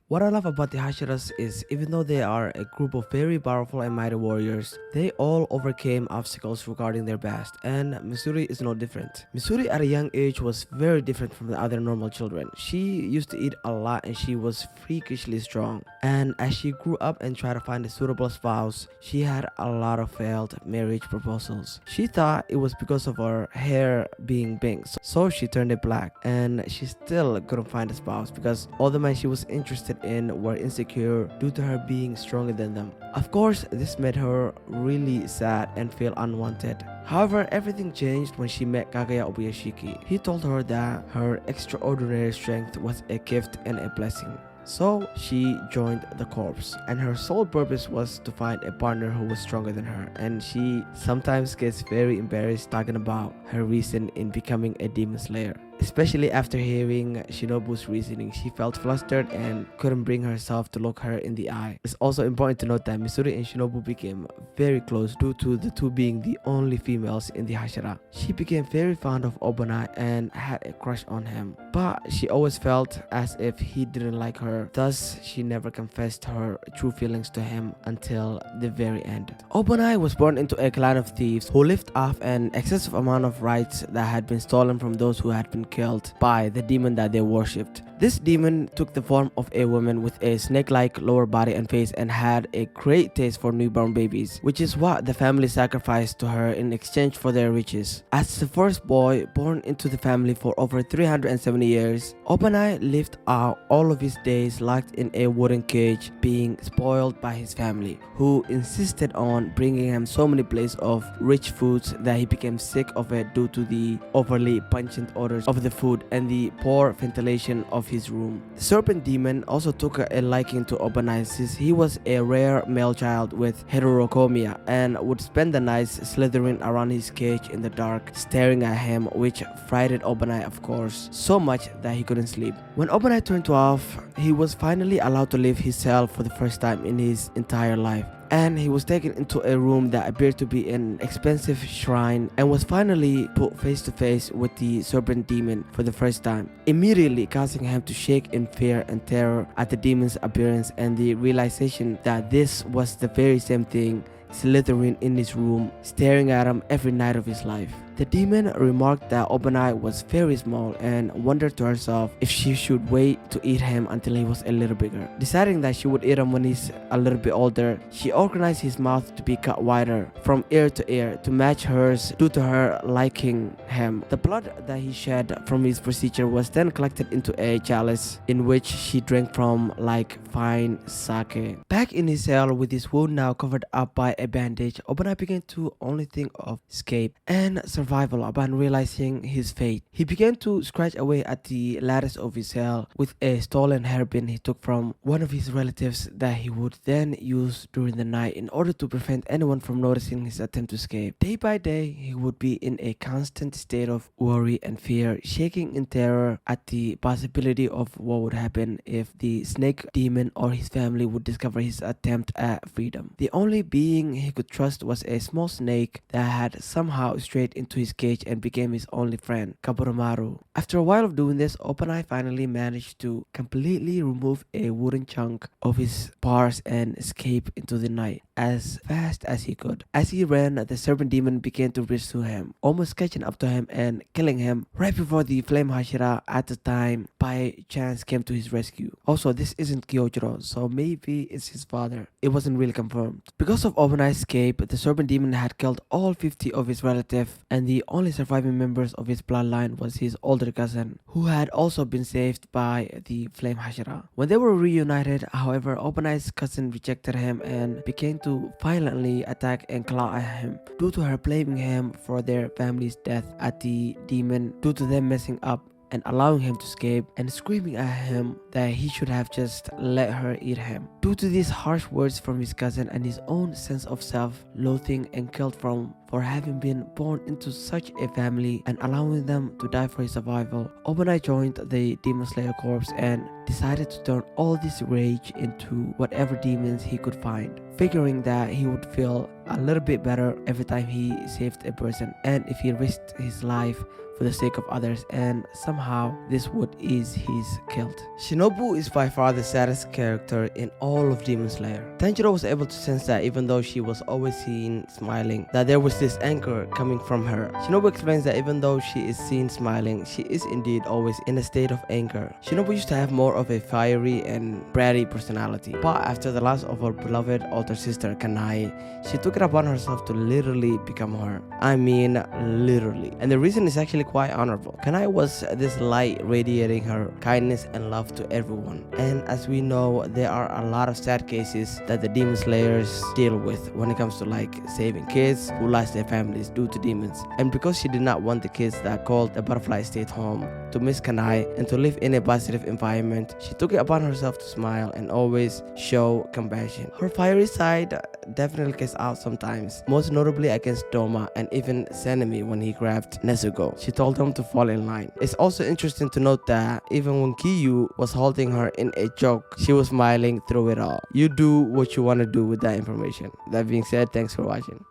What I love about the Hashiras is even though they are a group of very powerful and mighty warriors, they all overcame obstacles regarding their past, and Mitsuri is no different. Mitsuri at a young age was very different from the other normal children. She used to eat a lot and she was freakishly strong. And as she grew up and tried to find a suitable spouse, she had a lot of failed marriage proposals. She thought it was because of her hair being pink, so she turned it black, and she still couldn't find a spouse because all the men she was interested in were insecure due to her being stronger than them. Of course, this made her really sad and feel unwanted. However, everything changed when she met Kaguya Obuyashiki. He told her that her extraordinary strength was a gift and a blessing. So she joined the corps, and her sole purpose was to find a partner who was stronger than her, and she sometimes gets very embarrassed talking about her reason in becoming a demon slayer. Especially after hearing Shinobu's reasoning, she felt flustered and couldn't bring herself to look her in the eye. It's also important to note that Mitsuri and Shinobu became very close due to the two being the only females in the Hashira. She became very fond of Obanai and had a crush on him, but she always felt as if he didn't like her. Thus, she never confessed her true feelings to him until the very end. Obanai was born into a clan of thieves who lived off an excessive amount of rights that had been stolen from those who had been killed by the demon that they worshipped. This demon took the form of a woman with a snake-like lower body and face and had a great taste for newborn babies, which is what the family sacrificed to her in exchange for their riches. As the first boy born into the family for over 370 years, Obanai lived out all of his days locked in a wooden cage, being spoiled by his family, who insisted on bringing him so many plates of rich foods that he became sick of it due to the overly pungent odors of the food and the poor ventilation of his room. The serpent demon also took a liking to Obanai since he was a rare male child with heterochromia and would spend the nights slithering around his cage in the dark, staring at him, which frightened Obanai, of course, so much that he couldn't sleep. When Obanai turned 12, he was finally allowed to leave his cell for the first time in his entire life, and he was taken into a room that appeared to be an expensive shrine and was finally put face to face with the serpent demon for the first time, immediately causing him to shake in fear and terror at the demon's appearance and the realization that this was the very same thing slithering in his room, staring at him every night of his life. The demon remarked that Obanai was very small and wondered to herself if she should wait to eat him until he was a little bigger. Deciding that she would eat him when he's a little bit older, she organized his mouth to be cut wider from ear to ear to match hers due to her liking him. The blood that he shed from his procedure was then collected into a chalice in which she drank from like fine sake. Back in his cell with his wound now covered up by a bandage, Obanai began to only think of escape and survival upon realizing his fate. He began to scratch away at the lattice of his cell with a stolen hairpin he took from one of his relatives that he would then use during the night in order to prevent anyone from noticing his attempt to escape. Day by day, he would be in a constant state of worry and fear, shaking in terror at the possibility of what would happen if the snake demon or his family would discover his attempt at freedom. The only being he could trust was a small snake that had somehow strayed into his cage and became his only friend, Kaburomaru. After a while of doing this, Obanai finally managed to completely remove a wooden chunk of his bars and escape into the night as fast as he could. As he ran, the serpent demon began to pursue him, almost catching up to him and killing him right before the flame Hashira at the time by chance came to his rescue. Also, this isn't Kyojiro, so maybe it's his father. It wasn't really confirmed. Because of Obanai's escape, the serpent demon had killed all 50 of his relatives, and the only surviving members of his bloodline was his older cousin, who had also been saved by the flame Hashira. When they were reunited, however, Obanai's cousin rejected him and began to violently attack and claw at him due to her blaming him for their family's death at the demon due to them messing up and allowing him to escape, and screaming at him that he should have just let her eat him. Due to these harsh words from his cousin and his own sense of self-loathing and guilt from for having been born into such a family and allowing them to die for his survival. Obanai joined the Demon Slayer Corps and decided to turn all this rage into whatever demons he could find, figuring that he would feel a little bit better every time he saved a person and if he risked his life for the sake of others, and somehow this would ease his guilt. Shinobu is by far the saddest character in all of Demon Slayer. Tanjiro was able to sense that even though she was always seen smiling, that there was this anger coming from her. Shinobu explains that even though she is seen smiling, she is indeed always in a state of anger. Shinobu used to have more of a fiery and bratty personality, but after the loss of her beloved older sister Kanai, she took it upon herself to literally become her. I mean literally. And the reason is actually quite honorable. Kanai was this light radiating her kindness and love to everyone. And as we know, there are a lot of sad cases that the Demon Slayers deal with when it comes to like saving kids who lost their families due to demons. And because she did not want the kids that called the Butterfly State home to miss Kanai and to live in a positive environment, she took it upon herself to smile and always show compassion. Her fiery side definitely gets out sometimes, most notably against Doma and even Sanemi when he grabbed Nezuko. She told him to fall in line. It's also interesting to note that even when Kiyu was holding her in a joke, she was smiling through it all. You do what you want to do with that information. That being said, thanks for watching.